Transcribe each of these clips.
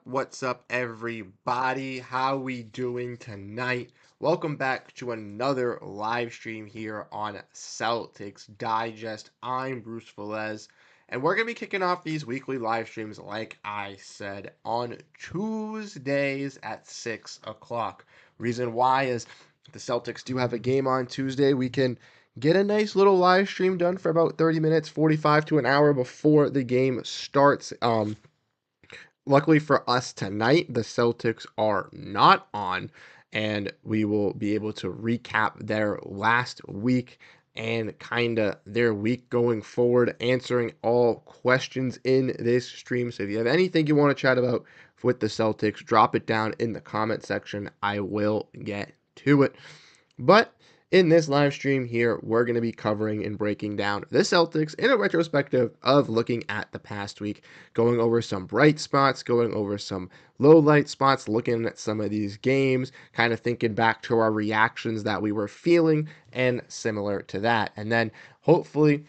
What's up, everybody? How we doing tonight? Welcome back to another live stream here on Celtics Digest. I'm Bruce Velez, and we're going to be kicking off these weekly live streams, like I said, on Tuesdays at 6 o'clock. Reason why is the Celtics do have a game on Tuesday. We can get a nice little live stream done for about 30 minutes, 45 to an hour before the game starts. Luckily for us tonight, the Celtics are not on, and we will be able to recap their last week and kind of their week going forward, answering all questions in this stream. So if you have anything you want to chat about with the Celtics, drop it down in the comment section. I will get to it. But in this live stream here, we're going to be covering and breaking down the Celtics in a retrospective of looking at the past week, going over some bright spots, going over some low light spots, looking at some of these games, kind of thinking back to our reactions that we were feeling, and similar to that. And then hopefully,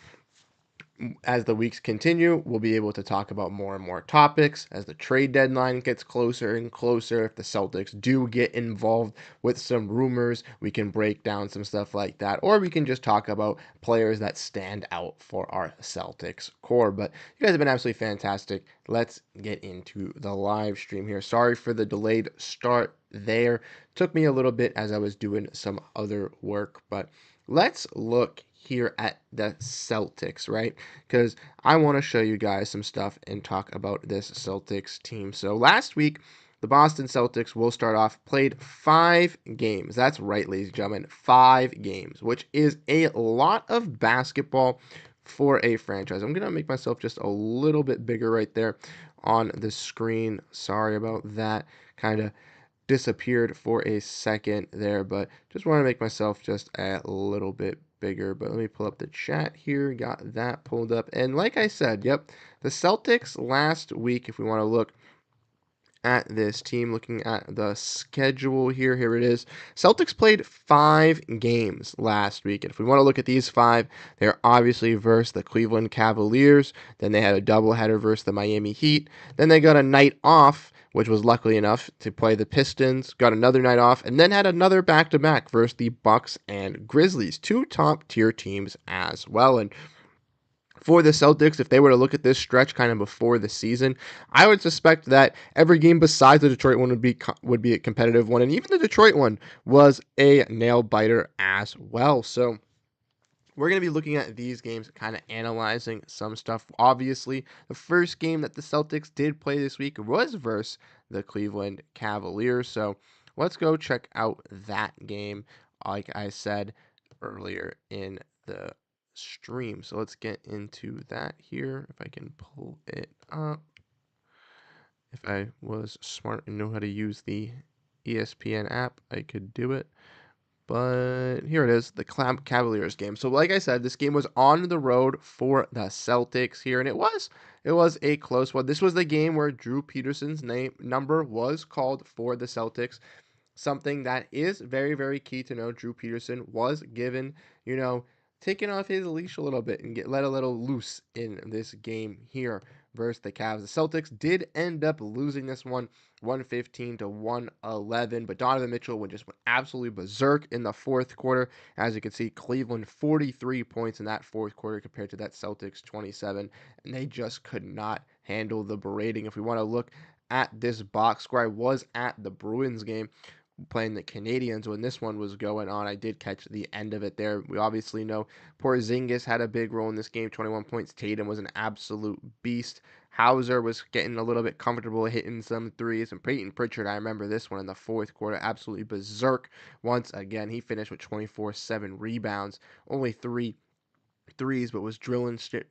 as the weeks continue, we'll be able to talk about more and more topics as the trade deadline gets closer and closer. If the Celtics do get involved with some rumors, we can break down some stuff like that, or we can just talk about players that stand out for our Celtics core. But you guys have been absolutely fantastic. Let's get into the live stream here. Sorry for the delayed start there. Took me a little bit as I was doing some other work, but let's look here at the Celtics, right? Because I want to show you guys some stuff and talk about this Celtics team. So last week, the Boston Celtics will start off, played 5 games. That's right, ladies and gentlemen, 5 games, which is a lot of basketball for a franchise. I'm going to make myself just a little bit bigger right there on the screen. Sorry about that. Kind of disappeared for a second there, but just want to make myself just a little bit bigger. But let me pull up the chat here. Got that pulled up. And like I said, yep, the Celtics last week, if we want to look at this team, looking at the schedule here it is. Celtics played 5 games last week. And if we want to look at these 5, they're obviously versus the Cleveland Cavaliers. Then they had a doubleheader versus the Miami Heat. Then they got a night off, which was luckily enough to play the Pistons, got another night off, and then had another back-to-back versus the Bucks and Grizzlies, 2 top-tier teams as well. And for the Celtics, if they were to look at this stretch kind of before the season, I would suspect that every game besides the Detroit one would be a competitive one, and even the Detroit one was a nail biter as well. So we're going to be looking at these games, kind of analyzing some stuff. Obviously, the first game that the Celtics did play this week was versus the Cleveland Cavaliers. So let's go check out that game, like I said earlier in the stream. So let's get into that here. If I can pull it up. If I was smart and know how to use the ESPN app, I could do it. But here it is, the Cavaliers game. So like I said, this game was on the road for the Celtics here, and it was a close one. This was the game where Drew Peterson's number was called for the Celtics. Something that is very, very key to know. Drew Peterson was given, taking off his leash a little bit and get let a little loose in this game here versus the Cavs. The Celtics did end up losing this one 115 to 111, but Donovan Mitchell went absolutely berserk in the fourth quarter. As you can see, Cleveland 43 points in that fourth quarter compared to that Celtics 27, and they just could not handle the berating. If we want to look at this box score, I was at the Bruins game playing the Canadians when this one was going on. I did catch the end of it there. We obviously know Porzingis had a big role in this game, 21 points. Tatum was an absolute beast. Hauser was getting a little bit comfortable hitting some threes. And Peyton Pritchard, I remember this one in the fourth quarter, absolutely berserk once again. He finished with 24-7 rebounds, only 3 threes, but was drilling shit.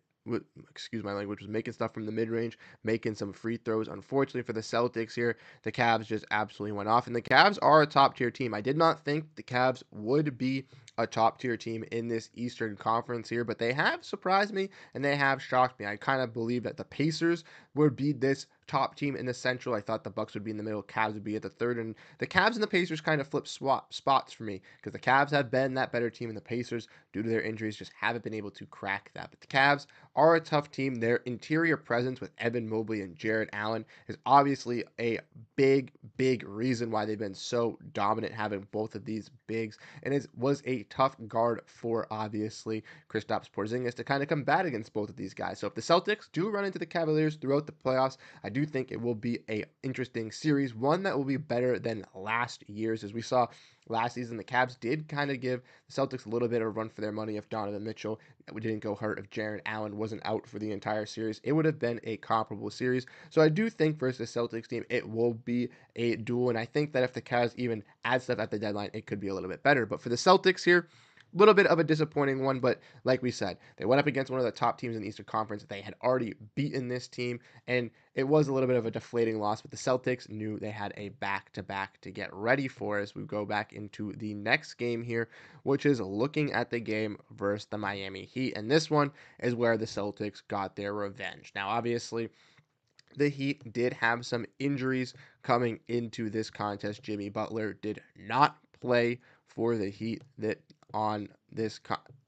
Excuse my language, was making stuff from the mid-range, making some free throws. Unfortunately for the Celtics here, the Cavs just absolutely went off, and the Cavs are a top-tier team. I did not think the Cavs would be a top-tier team in this Eastern Conference here, but they have surprised me, and they have shocked me. I kind of believe that the Pacers would be this top team in the Central. I thought the Bucks would be in the middle, Cavs would be at the third, and the Cavs and the Pacers kind of flip swap spots for me because the Cavs have been that better team, and the Pacers, due to their injuries, just haven't been able to crack that. But the Cavs are a tough team. Their interior presence with Evan Mobley and Jared Allen is obviously a big reason why they've been so dominant, having both of these bigs, and it was a tough guard for obviously Kristaps Porzingis to kind of combat against both of these guys. So if the Celtics do run into the Cavaliers throughout the playoffs, I do think it will be a interesting series, one that will be better than last year's. As we saw last season, the Cavs did kind of give the Celtics a little bit of a run for their money if Donovan Mitchell didn't go hurt, if Jared Allen wasn't out for the entire series. It would have been a comparable series. So I do think versus the Celtics team, it will be a duel, and I think that if the Cavs even add stuff at the deadline, it could be a little bit better. But for the Celtics here, a little bit of a disappointing one, but like we said, they went up against one of the top teams in the Eastern Conference. They had already beaten this team, and it was a little bit of a deflating loss, but the Celtics knew they had a back-to-back to get ready for as we go back into the next game here, which is looking at the game versus the Miami Heat. And this one is where the Celtics got their revenge. Now, obviously, the Heat did have some injuries coming into this contest. Jimmy Butler did not play for the Heat that on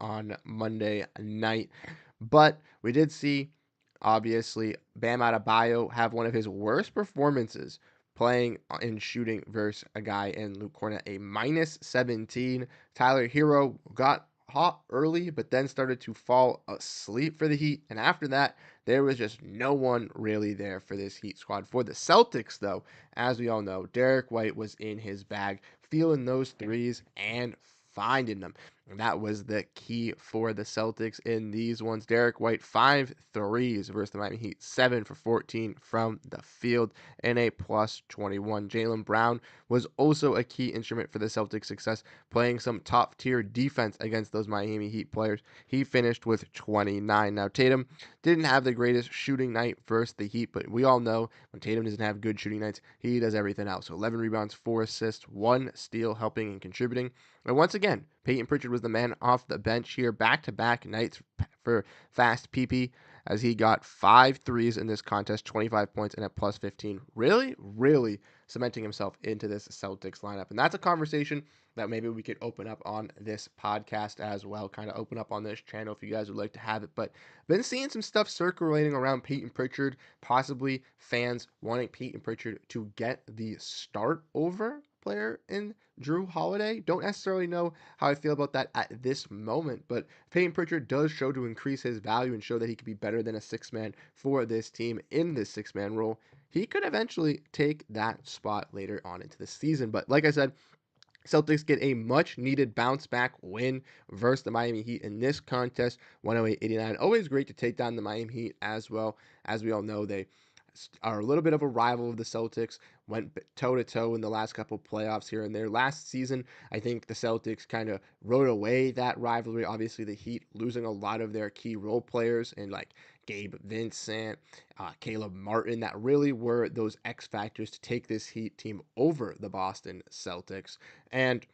on Monday night, but we did see obviously Bam Adebayo have one of his worst performances playing and shooting versus a guy in Luke Cornett, a minus 17. Tyler Hero got hot early, but then started to fall asleep for the Heat, and after that, there was just no one really there for this Heat squad. For the Celtics, though, as we all know, Derek White was in his bag, feeling those threes and finding them. And that was the key for the Celtics in these ones. Derek White, 5 threes versus the Miami Heat, 7 for 14 from the field, and a plus 21. Jaylen Brown was also a key instrument for the Celtics' success, playing some top tier defense against those Miami Heat players. He finished with 29. Now, Tatum didn't have the greatest shooting night versus the Heat, but we all know when Tatum doesn't have good shooting nights, he does everything else. So 11 rebounds, 4 assists, 1 steal, helping and contributing. And once again, Peyton Pritchard was the man off the bench here, back-to-back nights for Fast PP, as he got 5 threes in this contest, 25 points, and a plus 15. Really cementing himself into this Celtics lineup. And that's a conversation that maybe we could open up on this podcast as well, kind of open up on this channel if you guys would like to have it. But been seeing some stuff circulating around Peyton Pritchard, possibly fans wanting Peyton Pritchard to get the start over player in Drew Holiday. Don't necessarily know how I feel about that at this moment, but Peyton Pritchard does show to increase his value and show that he could be better than a six-man for this team in this six-man role. He could eventually take that spot later on into the season. But like I said, Celtics get a much needed bounce back win versus the Miami Heat in this contest, 108-89. Always great to take down the Miami Heat as well. As we all know, they are a little bit of a rival of the Celtics, went toe to toe in the last couple playoffs here and there. Last season, I think the Celtics kind of rode away that rivalry. Obviously, the Heat losing a lot of their key role players and like Gabe Vincent, Caleb Martin, that really were those X factors to take this Heat team over the Boston Celtics. And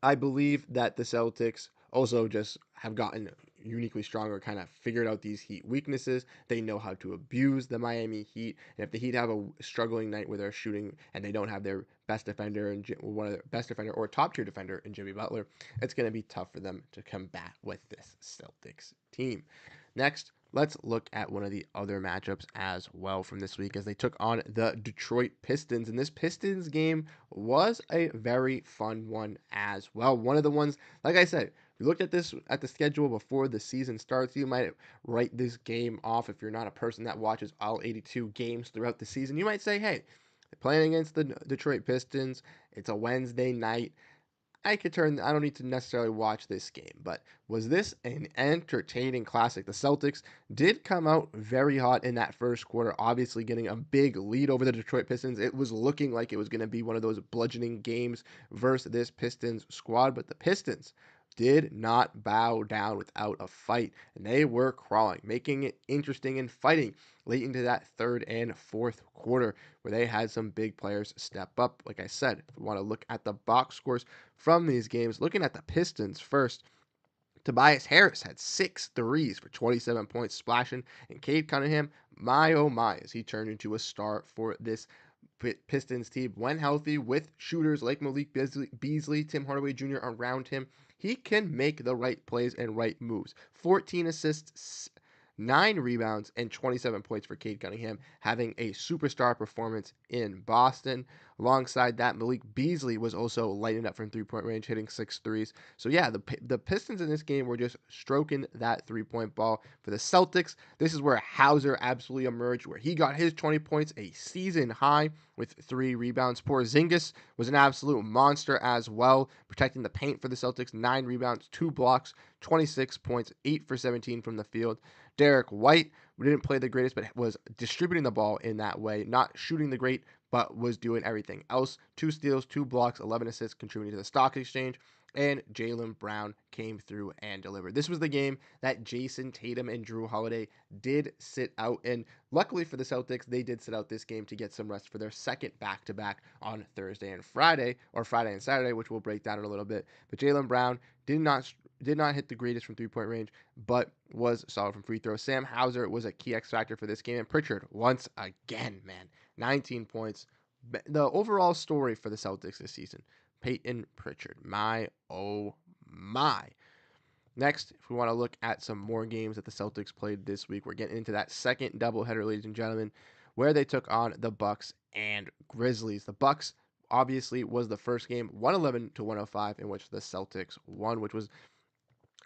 I believe that the Celtics also just have gotten uniquely stronger, kind of figured out these Heat weaknesses. They know how to abuse the Miami Heat. And if the Heat have a struggling night where they're shooting and they don't have their best defender and one of their best defender or top tier defender in Jimmy Butler, it's going to be tough for them to combat with this Celtics team. Next, let's look at one of the other matchups as well from this week as they took on the Detroit Pistons. And this Pistons game was a very fun one as well. One of the ones, like I said, if you looked at this at the schedule before the season starts, you might write this game off if you're not a person that watches all 82 games throughout the season. You might say, hey, they're playing against the Detroit Pistons. It's a Wednesday night. I don't need to necessarily watch this game, but was this an entertaining classic? The Celtics did come out very hot in that first quarter, obviously getting a big lead over the Detroit Pistons. It was looking like it was going to be one of those bludgeoning games versus this Pistons squad, but the Pistons did not bow down without a fight, and they were crawling, making it interesting and fighting late into that third and fourth quarter where they had some big players step up. Like I said, if we want to look at the box scores from these games, looking at the Pistons first, Tobias Harris had 6 threes for 27 points splashing, and Cade Cunningham my oh my, is he turned into a star for this Pistons team when healthy with shooters like Malik Beasley, Tim Hardaway Jr. around him. He can make the right plays and right moves. 14 assists, 9 rebounds, and 27 points for Cade Cunningham, having a superstar performance in Boston. Alongside that, Malik Beasley was also lighting up from three-point range, hitting 6 threes. So yeah, the Pistons in this game were just stroking that three-point ball. For the Celtics, this is where Hauser absolutely emerged, where he got his 20 points, a season high with 3 rebounds. Porzingis was an absolute monster as well, protecting the paint for the Celtics. 9 rebounds, 2 blocks, 26 points, 8 for 17 from the field. Derek White didn't play the greatest, but was distributing the ball in that way, not shooting the great, but was doing everything else. 2 steals, 2 blocks, 11 assists, contributing to the stock exchange. And Jaylen Brown came through and delivered. This was the game that Jason Tatum and Drew Holiday did sit out. And luckily for the Celtics, they did sit out this game to get some rest for their second back-to-back on Thursday and Friday, or Friday and Saturday, which we'll break down in a little bit. But Jaylen Brown did not hit the greatest from three-point range, but was solid from free throws. Sam Hauser was a key X factor for this game, and Pritchard once again, man, 19 points. The overall story for the Celtics this season, Peyton Pritchard, my oh my. Next, if we want to look at some more games that the Celtics played this week, we're getting into that second doubleheader, ladies and gentlemen, where they took on the Bucks and Grizzlies. The Bucks obviously was the first game, 111 to 105, in which the Celtics won, which was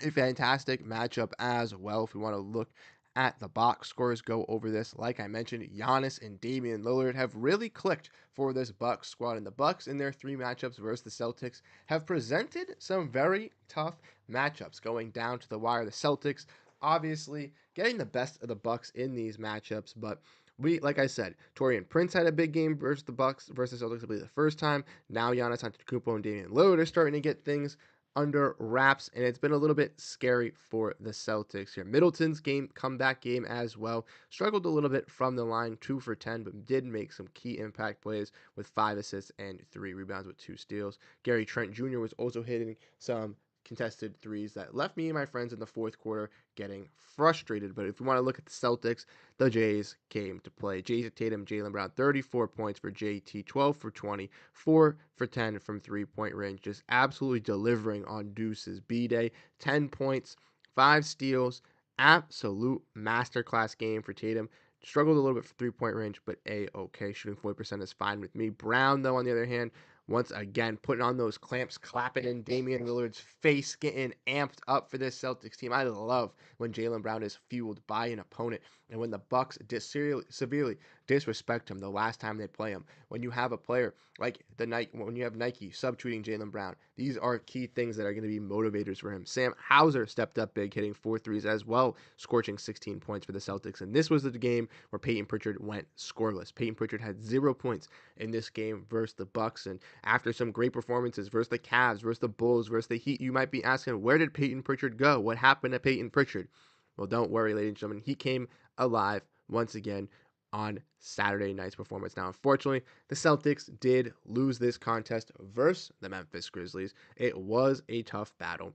a fantastic matchup as well. If we want to look at the box scores, go over this. Like I mentioned, Giannis and Damian Lillard have really clicked for this Bucks squad, and the Bucks in their 3 matchups versus the Celtics have presented some very tough matchups going down to the wire. The Celtics obviously getting the best of the Bucks in these matchups, but like I said, Torian Prince had a big game versus the Bucks versus Celtics. I believe the first time. Now Giannis Antetokounmpo and Damian Lillard are starting to get things under wraps, and it's been a little bit scary for the Celtics here. Middleton's comeback game as well, struggled a little bit from the line, 2 for 10, but did make some key impact plays with 5 assists and 3 rebounds with 2 steals. Gary Trent Jr. was also hitting some contested threes that left me and my friends in the fourth quarter getting frustrated. But if you want to look at the Celtics, the Jays came to play. Jason Tatum, Jaylen Brown, 34 points for JT, 12 for 20, 4 for 10 from three-point range, just absolutely delivering on Deuce's B-Day. 10 points, 5 steals, absolute masterclass game for Tatum. Struggled a little bit for three-point range, but okay. Shooting 40% is fine with me. Brown, though, on the other hand, once again, putting on those clamps, clapping in Damian Lillard's face, getting amped up for this Celtics team. I love when Jaylen Brown is fueled by an opponent, and when the Bucks severely disrespect him the last time they play him. When you have a player like when you have Nike subtweeting Jaylen Brown, these are key things that are going to be motivators for him. Sam Hauser stepped up big, hitting 4 threes as well, scorching 16 points for the Celtics. And this was the game where Peyton Pritchard went scoreless. Peyton Pritchard had 0 points in this game versus the Bucks, and after some great performances versus the Cavs, versus the Bulls, versus the Heat, you might be asking, where did Peyton Pritchard go? What happened to Peyton Pritchard? Well, don't worry, ladies and gentlemen. He came alive once again on Saturday night's performance. Now, unfortunately, the Celtics did lose this contest versus the Memphis Grizzlies. It was a tough battle.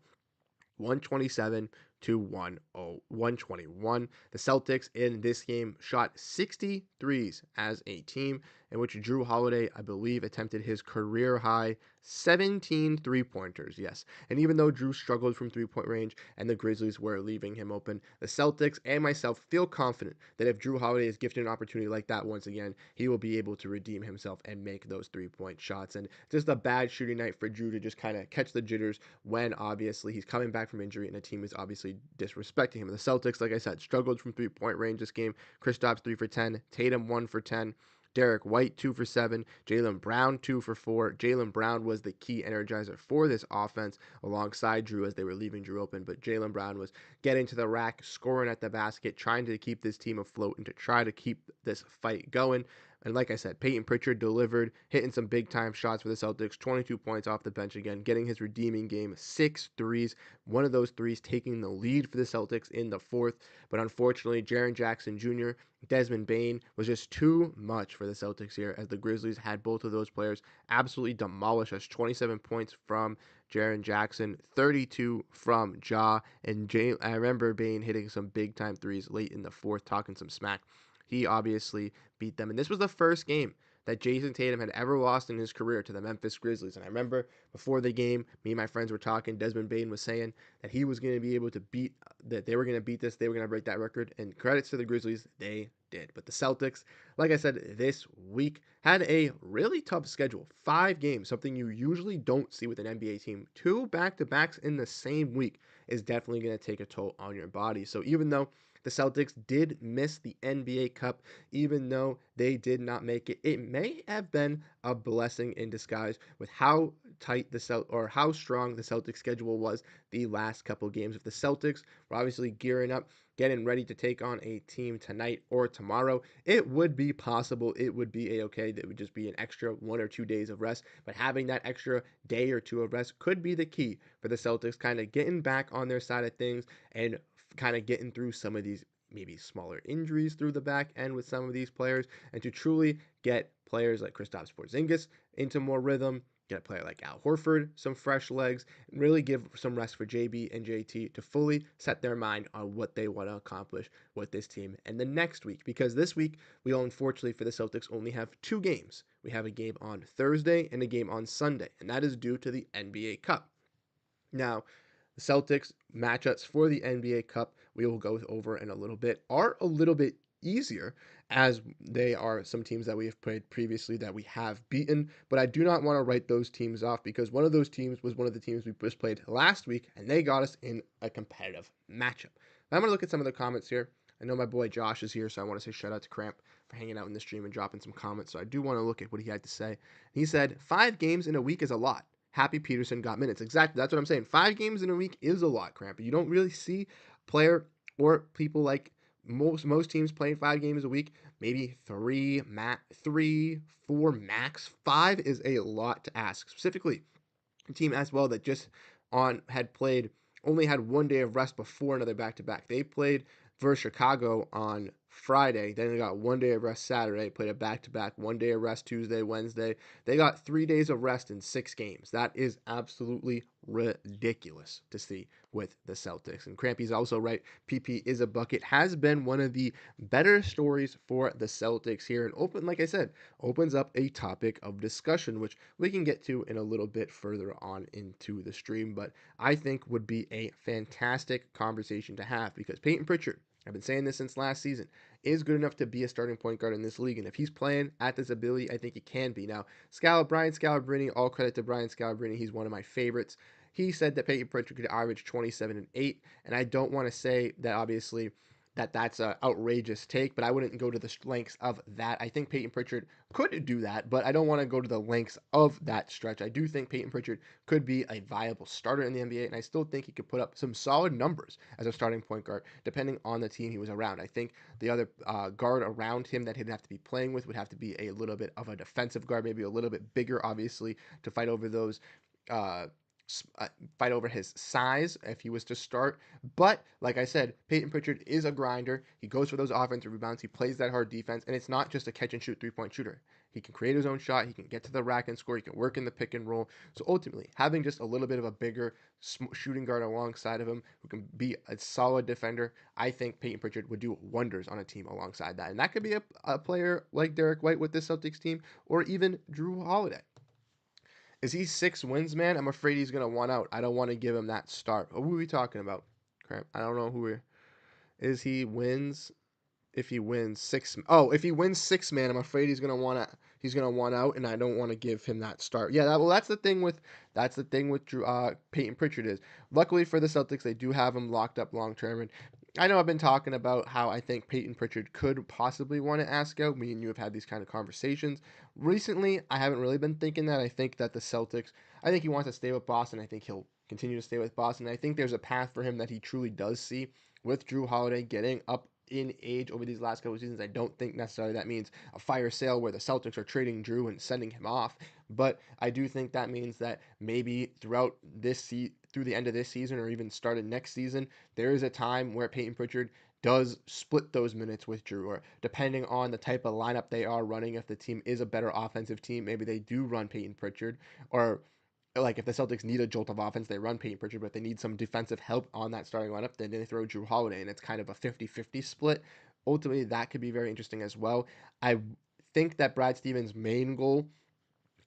127 to 121. The Celtics in this game shot 63s as a team, in which Drew Holiday, I believe, attempted his career high 17 three-pointers. Yes. And even though Drew struggled from three-point range and the Grizzlies were leaving him open, the Celtics and myself feel confident that if Drew Holiday is gifted an opportunity like that once again, he will be able to redeem himself and make those three-point shots. And just a bad shooting night for Drew to just kind of catch the jitters when obviously he's coming back from injury and the team is obviously disrespecting him. The Celtics, like I said, struggled from three-point range this game. Kristaps 3 for 10, Tatum 1 for 10, Derek White 2 for 7, Jaylen Brown 2 for 4. Jaylen Brown was the key energizer for this offense alongside Drew as they were leaving Drew open, but Jaylen Brown was getting to the rack, scoring at the basket, trying to keep this team afloat and to try to keep this fight going. And like I said, Peyton Pritchard delivered, hitting some big-time shots for the Celtics, 22 points off the bench again, getting his redeeming game, 6 threes, one of those threes taking the lead for the Celtics in the fourth. But unfortunately, Jaren Jackson Jr., Desmond Bane was just too much for the Celtics here, as the Grizzlies had both of those players absolutely demolish us. 27 points from Jaren Jackson, 32 from Ja, and I remember Bane hitting some big-time threes late in the fourth, talking some smack. he obviously beat them. And this was the first game that Jason Tatum had ever lost in his career to the Memphis Grizzlies. And I remember before the game, me and my friends were talking. Desmond Bain was saying that he was going to be able to beat, that they were going to beat this, they were going to break that record. And credits to the Grizzlies, they did. But the Celtics, like I said, this week had a really tough schedule. 5 games, something you usually don't see with an NBA team. 2 back-to-backs in the same week is definitely going to take a toll on your body. So even though the Celtics did miss the NBA Cup, even though they did not make it, it may have been a blessing in disguise with how tight or how strong the Celtics schedule was the last couple games. If the Celtics were obviously gearing up, getting ready to take on a team tonight or tomorrow, it would be possible. It would be a-okay. That would just be an extra 1 or 2 days of rest. But having that extra day or two of rest could be the key for the Celtics kind of getting back on their side of things and kind of getting through some of these maybe smaller injuries through the back end with some of these players, and to truly get players like Kristaps Porzingis into more rhythm, get a player like Al Horford some fresh legs, and really give some rest for JB and JT to fully set their mind on what they want to accomplish with this team and the next week. Because this week, we all unfortunately for the Celtics only have 2 games. We have a game on Thursday and a game on Sunday, and that is due to the NBA Cup. Now, the Celtics matchups for the NBA Cup, we will go over in a little bit, are a little bit easier as they are some teams that we have played previously that we have beaten. But I do not want to write those teams off because one of those teams was one of the teams we just played last week and they got us in a competitive matchup. Now, I'm going to look at some of the comments here. I know my boy Josh is here, so I want to say shout out to Cramp for hanging out in the stream and dropping some comments. So I do want to look at what he had to say. He said, 5 games in a week is a lot. Happy Peterson got minutes. Exactly. That's what I'm saying. 5 games in a week is a lot, Cramp. You don't really see player or people like most teams playing 5 games a week. Maybe 4 max. 5 is a lot to ask. Specifically, a team as well that just on had played only had 1 day of rest before another back to back. They played versus Chicago on Friday. Then they got 1 day of rest Saturday, played a back to back, 1 day of rest Tuesday, Wednesday. They got 3 days of rest in 6 games. That is absolutely ridiculous to see with the Celtics. And Crampy's also right. PP is a bucket. Has been one of the better stories for the Celtics here. And like I said, opens up a topic of discussion, which we can get to in a little bit further on into the stream. But I think would be a fantastic conversation to have because Peyton Pritchard, I've been saying this since last season, is good enough to be a starting point guard in this league. And if he's playing at this ability, I think he can be. Now, Brian Scalabrine, all credit to Brian Scalabrine. He's one of my favorites. He said that Peyton Pritchard could average 27 and 8. And I don't want to say that obviously that's an outrageous take, but I wouldn't go to the lengths of that. I think Peyton Pritchard could do that, but I don't want to go to the lengths of that stretch. I do think Peyton Pritchard could be a viable starter in the NBA, and I still think he could put up some solid numbers as a starting point guard, depending on the team he was around. I think the other guard around him that he'd have to be playing with would have to be a little bit of a defensive guard, maybe a little bit bigger, obviously, to fight over those uh, fight over his size if he was to start. But like I said, Peyton Pritchard is a grinder. He goes for those offensive rebounds. He plays that hard defense, and it's not just a catch and shoot 3-point shooter. He can create his own shot. He can get to the rack and score. He can work in the pick and roll. So ultimately, having just a little bit of a bigger shooting guard alongside of him who can be a solid defender, I think Peyton Pritchard would do wonders on a team alongside that. And that could be a player like Derek White with this Celtics team, or even Drew Holiday. Is he 6 wins, man? I'm afraid he's gonna want out. I don't want to give him that start. Who are we talking about? Crap, I don't know who we're. Is he wins? If he wins if he wins 6 man, I'm afraid he's gonna want out, and I don't want to give him that start. Yeah, that's the thing with Drew, Peyton Pritchard is. Luckily for the Celtics, they do have him locked up long term, and I know I've been talking about how I think Peyton Pritchard could possibly want to ask out. Me and you have had these kind of conversations. Recently, I haven't really been thinking that. I think that the Celtics, I think he wants to stay with Boston. I think he'll continue to stay with Boston. I think there's a path for him that he truly does see with Drew Holiday getting up in age over these last couple of seasons. I don't think necessarily that means a fire sale where the Celtics are trading Drew and sending him off, but I do think that means that maybe through the end of this season or even started next season, there is a time where Peyton Pritchard does split those minutes with Drew, or depending on the type of lineup they are running, if the team is a better offensive team, maybe they do run Peyton Pritchard, or like if the Celtics need a jolt of offense, they run Peyton Pritchard, but they need some defensive help on that starting lineup, then they throw Drew Holiday, and it's kind of a 50-50 split. ultimately that could be very interesting as well. I think that Brad Stevens' main goal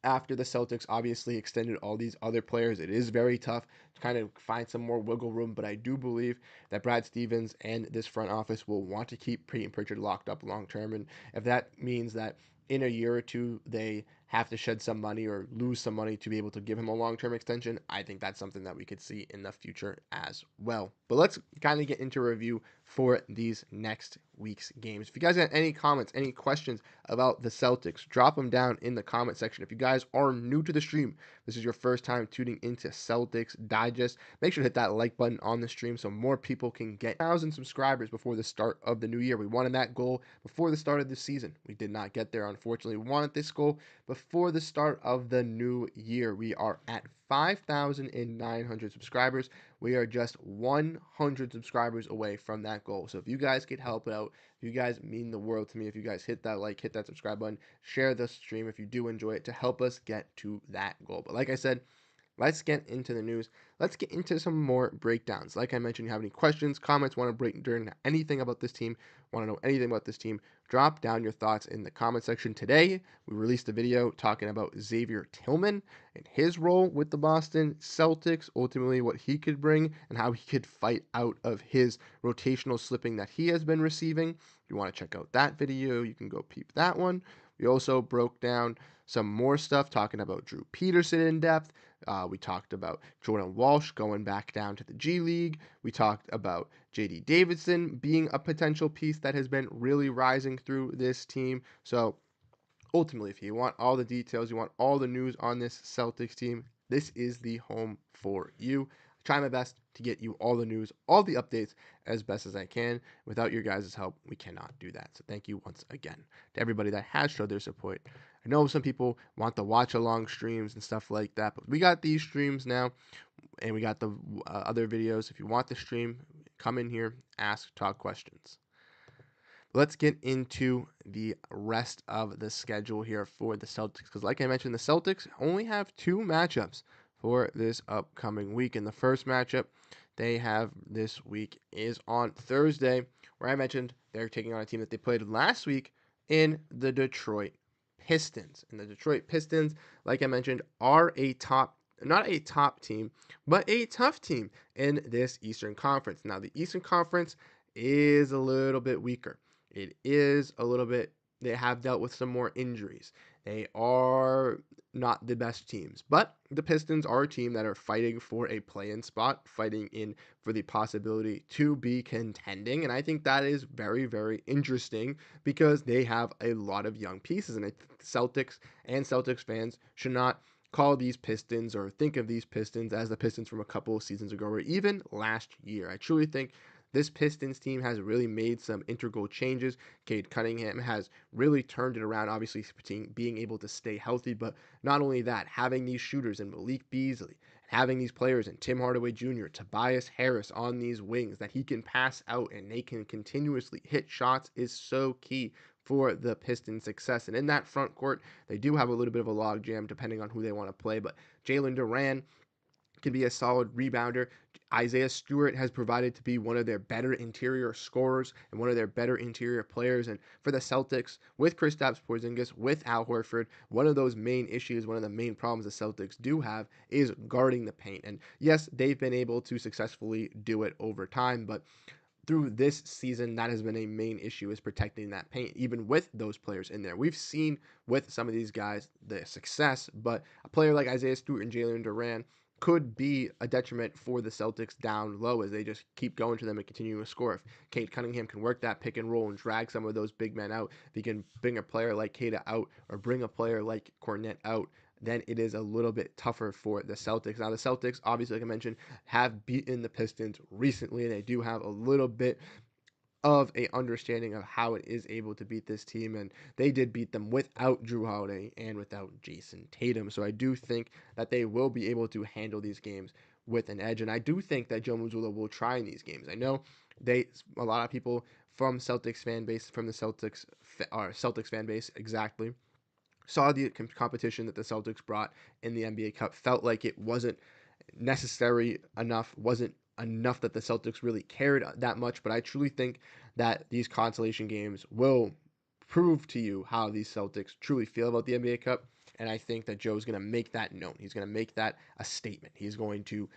after the Celtics obviously extended all these other players, it is very tough to kind of find some more wiggle room. But I do believe that Brad Stevens and this front office will want to keep Peyton Pritchard locked up long term. And if that means that in a year or two they have to shed some money or lose some money to be able to give him a long term extension, I think that's something that we could see in the future as well. But let's kind of get into a review for these next week's games. If you guys have any comments, any questions about the Celtics, drop them down in the comment section. If you guys are new to the stream, this is your first time tuning into Celtics Digest, make sure to hit that like button on the stream so more people can get 1,000 subscribers before the start of the new year. We wanted that goal before the start of the season. We did not get there, unfortunately. We wanted this goal before the start of the new year. We are at 5,900 subscribers. We are just 100 subscribers away from that goal. So if you guys could help out, you guys mean the world to me. If you guys hit that like, hit that subscribe button, share the stream if you do enjoy it to help us get to that goal. But like I said, let's get into the news. Let's get into some more breakdowns. Like I mentioned, you have any questions, comments, want to break during anything about this team, want to know anything about this team, drop down your thoughts in the comment section. Today, we released a video talking about Xavier Tillman and his role with the Boston Celtics, ultimately what he could bring and how he could fight out of his rotational slipping that he has been receiving. If you want to check out that video, you can go peep that one. We also broke down some more stuff talking about Drew Peterson in depth. We talked about Jordan Walsh going back down to the G League. We talked about J.D. Davidson being a potential piece that has been really rising through this team. So ultimately, if you want all the details, you want all the news on this Celtics team, this is the home for you. I try my best to get you all the news, all the updates as best as I can. Without your guys' help, we cannot do that. So thank you once again to everybody that has showed their support. I know some people want the watch along streams and stuff like that, but we got these streams now and we got the other videos. If you want the stream, come in here, ask, talk questions. Let's get into the rest of the schedule here for the Celtics because, like I mentioned, the Celtics only have two matchups for this upcoming week. And the first matchup they have this week is on Thursday, where I mentioned they're taking on a team that they played last week in the Detroit Pistons. And the Detroit Pistons, like I mentioned, are not a top team, but a tough team in this Eastern Conference. Now, the Eastern Conference is a little bit weaker. It is a little bit, they have dealt with some more injuries. They are not the best teams, but the Pistons are a team that are fighting for a play-in spot, fighting in for the possibility to be contending. And I think that is very, very interesting because they have a lot of young pieces. And I think the Celtics and Celtics fans should not call these Pistons or think of these Pistons as the Pistons from a couple of seasons ago or even last year. I truly think this Pistons team has really made some integral changes. Cade Cunningham has really turned it around, obviously being able to stay healthy, but not only that, having these shooters in Malik Beasley, having these players in Tim Hardaway Jr., Tobias Harris on these wings that he can pass out and they can continuously hit shots is so key for the Pistons' success. And in that front court, they do have a little bit of a logjam depending on who they want to play, but Jalen Duran can be a solid rebounder. Isaiah Stewart has provided to be one of their better interior scorers and one of their better interior players. And for the Celtics, with Kristaps Porzingis, with Al Horford, one of those main issues, one of the main problems the Celtics do have is guarding the paint. And yes, they've been able to successfully do it over time, but through this season, that has been a main issue, is protecting that paint, even with those players in there. We've seen with some of these guys the success, but a player like Isaiah Stewart and Jalen Duran could be a detriment for the Celtics down low as they just keep going to them and continue to score. If Cade Cunningham can work that pick and roll and drag some of those big men out, if he can bring a player like Cade out or bring a player like Cornette out, then it is a little bit tougher for the Celtics. Now, the Celtics, obviously, like I mentioned, have beaten the Pistons recently, and they do have a little bit of a understanding of how it is able to beat this team, and they did beat them without Drew Holiday and without Jason Tatum. So I do think that they will be able to handle these games with an edge, and I do think that Joe Mazzulla will try in these games. I know a lot of people from Celtics fan base, from the Celtics or Celtics fan base exactly, saw the competition that the Celtics brought in the NBA Cup, felt like it wasn't necessary enough, wasn't enough that the Celtics really cared that much. But I truly think that these consolation games will prove to you how these Celtics truly feel about the NBA Cup. And I think that Joe's going to make that known. He's going to make that a statement. He's going to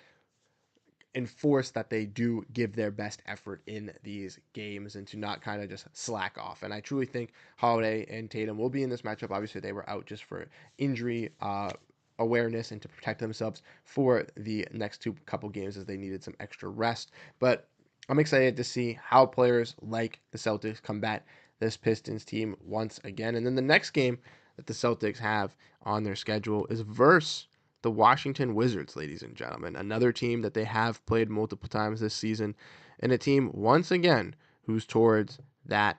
enforce that they do give their best effort in these games and to not kind of just slack off. And I truly think Holiday and Tatum will be in this matchup. Obviously, they were out just for injury awareness and to protect themselves for the next two couple games as they needed some extra rest. But I'm excited to see how players like the Celtics combat this Pistons team once again. And then the next game that the Celtics have on their schedule is versus the Washington Wizards, ladies and gentlemen. Another team that they have played multiple times this season, and a team, once again, who's towards that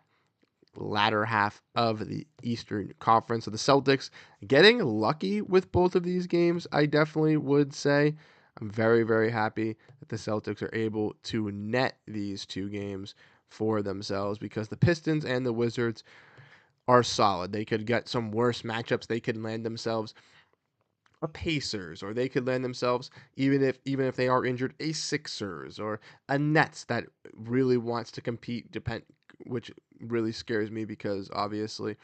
latter half of the Eastern Conference. So the Celtics getting lucky with both of these games, I definitely would say. I'm very, very happy that the Celtics are able to net these two games for themselves because the Pistons and the Wizards are solid. They could get some worse matchups. They could land themselves a Pacers, or they could land themselves even if they are injured, a Sixers or a Nets that really wants to compete. Which really scares me because obviously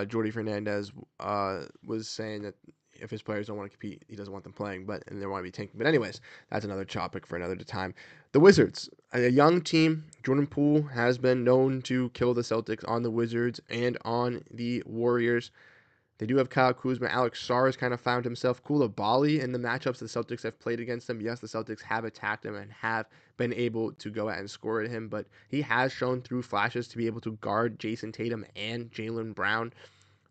Jordy Fernandez was saying that if his players don't want to compete, he doesn't want them playing, and they want to be tanking. But anyways, that's another topic for another time. The Wizards, a young team. Jordan Poole has been known to kill the Celtics on the Wizards and on the Warriors. They do have Kyle Kuzma. Alex Sarr has kind of found himself. Koulibaly in the matchups the Celtics have played against him. Yes, the Celtics have attacked him and have been able to go out and score at him, but he has shown through flashes to be able to guard Jason Tatum and Jaylen Brown.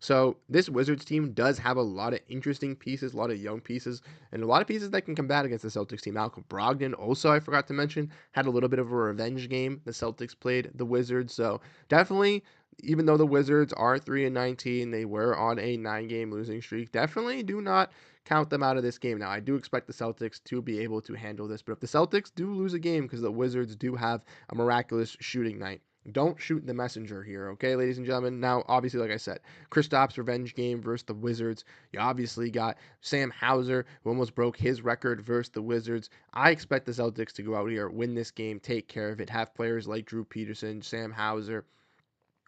So this Wizards team does have a lot of interesting pieces, a lot of young pieces, and a lot of pieces that can combat against the Celtics team. Malcolm Brogdon, also I forgot to mention, had a little bit of a revenge game. The Celtics played the Wizards, so definitely, even though the Wizards are 3-19, they were on a 9-game losing streak. Definitely do not count them out of this game. Now I do expect the Celtics to be able to handle this, but if the Celtics do lose a game because the Wizards do have a miraculous shooting night, don't shoot the messenger here, okay, ladies and gentlemen? Now, obviously, like I said, Kristaps' revenge game versus the Wizards. You obviously got Sam Hauser, who almost broke his record versus the Wizards. I expect the Celtics to go out here, win this game, take care of it, have players like Drew Peterson, Sam Hauser,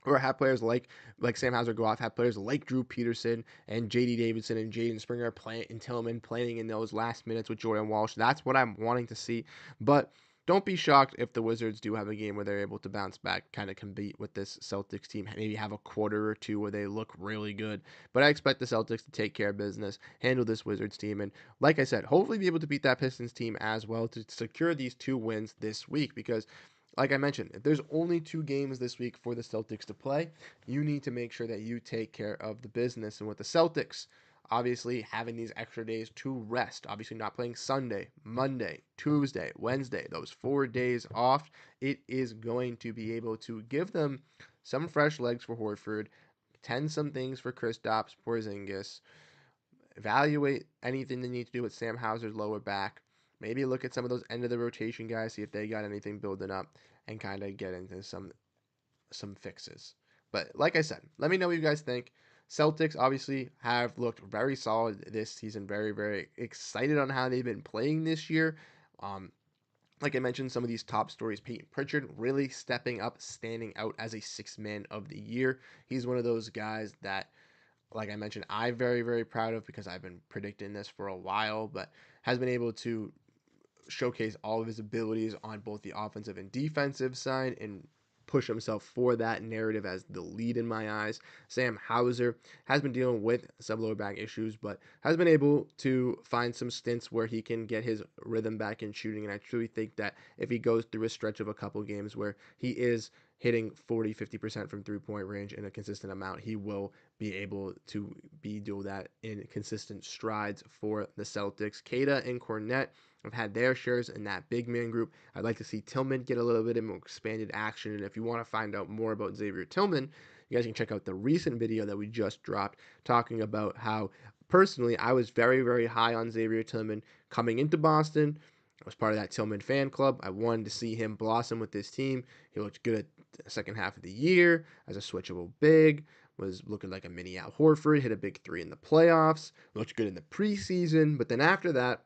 or have players like Sam Hauser go off, have players like Drew Peterson and J.D. Davidson and Jaden Springer and Tillman playing in those last minutes with Jordan Walsh. That's what I'm wanting to see. But don't be shocked if the Wizards do have a game where they're able to bounce back, kind of compete with this Celtics team, maybe have a quarter or two where they look really good. But I expect the Celtics to take care of business, handle this Wizards team, and like I said, hopefully be able to beat that Pistons team as well to secure these 2 wins this week because like I mentioned, if there's only 2 games this week for the Celtics to play, you need to make sure that you take care of the business. And with the Celtics, obviously having these extra days to rest, obviously not playing Sunday, Monday, Tuesday, Wednesday, those 4 days off, it is going to be able to give them some fresh legs for Horford, tend some things for Kristaps Porzingis, evaluate anything they need to do with Sam Hauser's lower back. Maybe look at some of those end of the rotation guys, see if they got anything building up, and kind of get into some fixes. But like I said, let me know what you guys think. Celtics obviously have looked very solid this season. Very, very excited on how they've been playing this year. Um, like I mentioned, some of these top stories, Peyton Pritchard really stepping up, standing out as a sixth man of the year. He's one of those guys that, like I mentioned, I'm very, very proud of because I've been predicting this for a while, but has been able to showcase all of his abilities on both the offensive and defensive side and push himself for that narrative as the lead in my eyes. Sam Hauser has been dealing with some lower back issues, but has been able to find some stints where he can get his rhythm back in shooting. And I truly think that if he goes through a stretch of a couple games where he is hitting 40-50% from 3-point range in a consistent amount, he will be able to do that in consistent strides for the Celtics. Kada and Cornette have had their shares in that big man group. I'd like to see Tillman get a little bit of more expanded action. And if you want to find out more about Xavier Tillman, you guys can check out the recent video that we just dropped talking about how personally I was very, very high on Xavier Tillman coming into Boston. I was part of that Tillman fan club. I wanted to see him blossom with this team. He looked good at the second half of the year as a switchable big. Was looking like a mini Al Horford. Hit a big 3 in the playoffs. Looked good in the preseason. But then after that,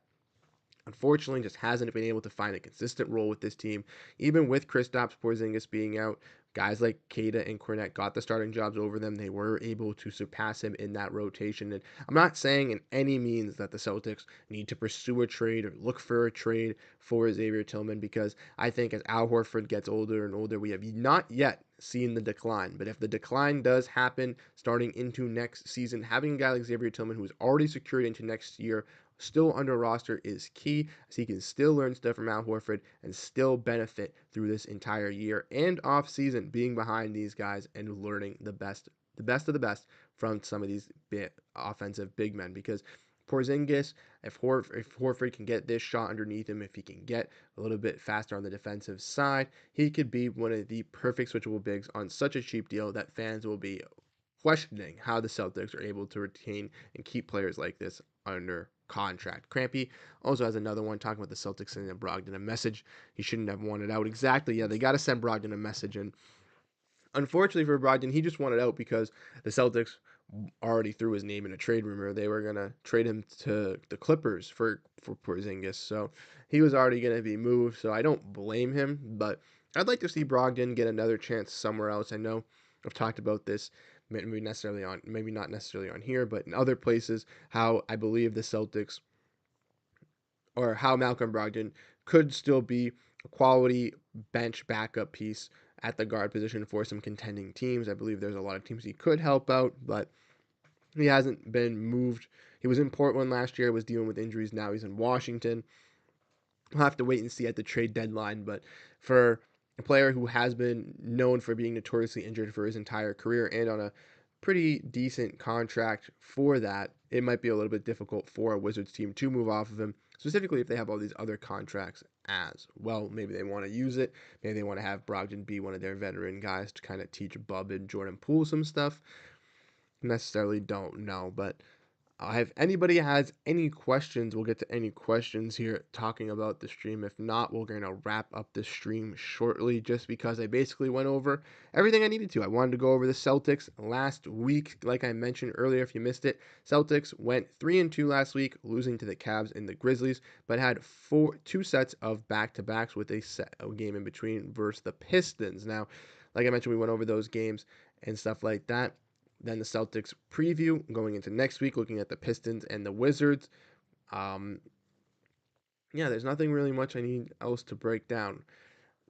unfortunately just hasn't been able to find a consistent role with this team. Even with Kristaps Porzingis being out, guys like Kada and Cornette got the starting jobs over them. They were able to surpass him in that rotation. And I'm not saying in any means that the Celtics need to pursue a trade or look for a trade for Xavier Tillman, because I think as Al Horford gets older and older, we have not yet seen the decline. But if the decline does happen starting into next season, having a guy like Xavier Tillman who's already secured into next year still under roster is key, so he can still learn stuff from Al Horford and still benefit through this entire year and off season, being behind these guys and learning the best from some of these offensive big men. Because Porzingis, if Horford can get this shot underneath him, if he can get a little bit faster on the defensive side, he could be one of the perfect switchable bigs on such a cheap deal that fans will be questioning how the Celtics are able to retain and keep players like this under contract. Crampy also has another one talking about the Celtics sending Brogdon a message. He shouldn't have wanted out. Exactly. Yeah, they got to send Brogdon a message. And unfortunately for Brogdon, he just wanted out because the Celtics already threw his name in a trade rumor. They were gonna trade him to the Clippers for Porzingis, so he was already gonna be moved. So I don't blame him, but I'd like to see Brogdon get another chance somewhere else. I know I've talked about this maybe not necessarily on here, but in other places, how I believe the Celtics or how Malcolm Brogdon could still be a quality bench backup piece at the guard position for some contending teams. I believe there's a lot of teams he could help out, but he hasn't been moved. He was in Portland last year, was dealing with injuries. Now he's in Washington. We'll have to wait and see at the trade deadline. But for a player who has been known for being notoriously injured for his entire career and on a pretty decent contract for that, it might be a little bit difficult for a Wizards team to move off of him, specifically if they have all these other contracts as well. Maybe they want to use it. Maybe they want to have Brogdon be one of their veteran guys to kind of teach Bub and Jordan Poole some stuff. Necessarily don't know, but if anybody has any questions, we'll get to any questions here talking about the stream. If not, we're going to wrap up the stream shortly just because I basically went over everything I needed to. I wanted to go over the Celtics last week. Like I mentioned earlier, if you missed it, Celtics went 3-2 last week, losing to the Cavs and the Grizzlies, but had two sets of back-to-backs with a game in between versus the Pistons. Now, like I mentioned, we went over those games and stuff like that. Then the Celtics preview going into next week, looking at the Pistons and the Wizards. Um, yeah, there's nothing really much I need else to break down.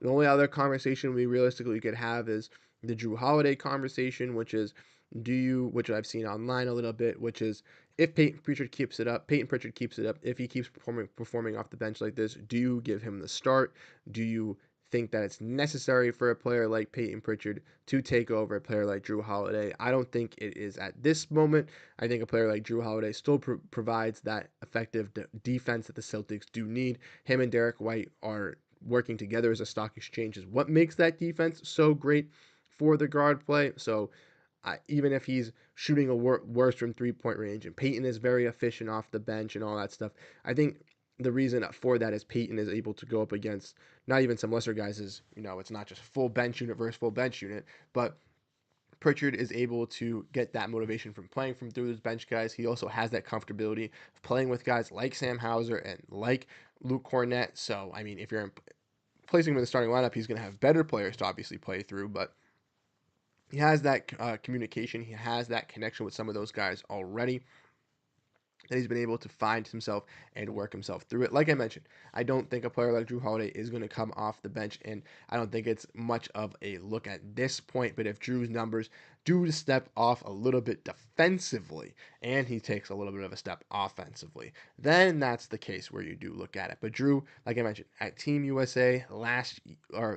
The only other conversation we realistically could have is the Drew Holiday conversation, which I've seen online a little bit, which is if Peyton Pritchard keeps it up, if he keeps performing off the bench like this, do you give him the start? Do you think that it's necessary for a player like Peyton Pritchard to take over a player like Drew Holiday? I don't think it is at this moment. I think a player like Drew Holiday still provides that effective defense that the Celtics do need. Him and Derek White are working together as a stock exchange is what makes that defense so great for the guard play. So even if he's shooting worse from 3-point range and Peyton is very efficient off the bench and all that stuff, I think the reason for that is Peyton is able to go up against not even some lesser guys. It's not just full bench unit versus full bench unit, but Pritchard is able to get that motivation from playing from through those bench guys. He also has that comfortability of playing with guys like Sam Hauser and like Luke Cornett. So, I mean, if you're placing him in the starting lineup, he's going to have better players to obviously play through, but he has that communication. He has that connection with some of those guys already, that he's been able to find himself and work himself through it. Like I mentioned, I don't think a player like Drew Holiday is going to come off the bench, and I don't think it's much of a look at this point. But if Drew's numbers do step off a little bit defensively and he takes a little bit of a step offensively, then that's the case where you do look at it. But Drew, like I mentioned, at Team USA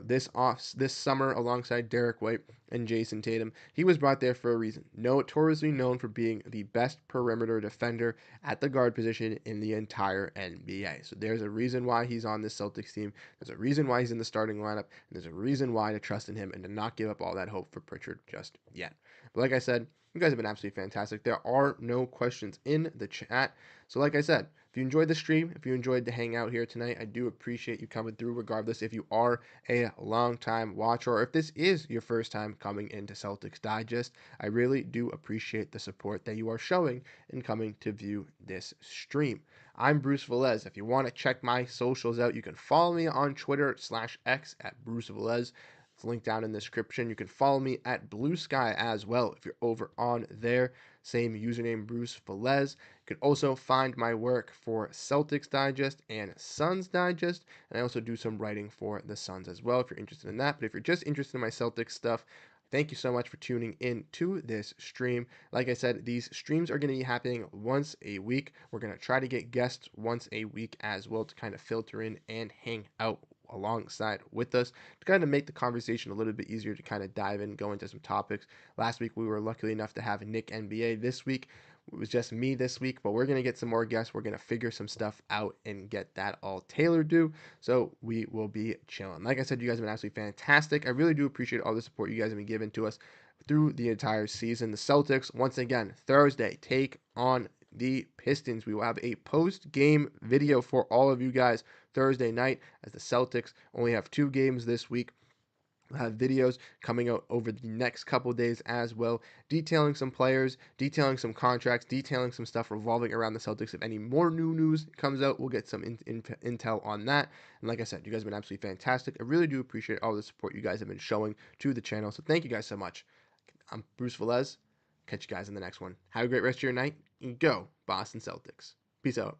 this summer alongside Derek White and Jason Tatum, he was brought there for a reason. Notoriously known for being the best perimeter defender at the guard position in the entire NBA. So there's a reason why he's on this Celtics team. There's a reason why he's in the starting lineup. And there's a reason why to trust in him and to not give up all that hope for Pritchard just yet. But like I said, you guys have been absolutely fantastic. There are no questions in the chat. So like I said, If you enjoyed the stream, if you enjoyed the hangout here tonight, I do appreciate you coming through, regardless if you are a long time watcher or if this is your first time coming into Celtics Digest. I really do appreciate the support that you are showing in coming to view this stream. I'm Bruce Velez. If you want to check my socials out, you can follow me on Twitter/X at Bruce Velez. It's linked down in the description. You can follow me at Blue Sky as well if you're over on there. Same username, Bruce Velez. You can also find my work for Celtics Digest and Suns Digest, and I also do some writing for the Suns as well if you're interested in that. But if you're just interested in my Celtics stuff, thank you so much for tuning in to this stream. Like I said, these streams are going to be happening once a week. We're going to try to get guests once a week as well to kind of filter in and hang out alongside with us to kind of make the conversation a little bit easier to kind of dive in, go into some topics. Last week we were lucky enough to have Nick NBA. This week it was just me this week, but we're going to get some more guests. We're going to figure some stuff out and get that all tailored to. So we will be chilling. Like I said, you guys have been absolutely fantastic. I really do appreciate all the support you guys have been giving to us through the entire season. The Celtics, once again, Thursday, take on the Pistons. We will have a post-game video for all of you guys Thursday night, as the Celtics only have 2 games this week. We'll have videos coming out over the next couple days as well, detailing some players, detailing some contracts, detailing some stuff revolving around the Celtics. If any more new news comes out, we'll get some intel on that. And like I said, you guys have been absolutely fantastic. I really do appreciate all the support you guys have been showing to the channel. So thank you guys so much. I'm Bruce Velez. Catch you guys in the next one. Have a great rest of your night, and go Boston Celtics. Peace out.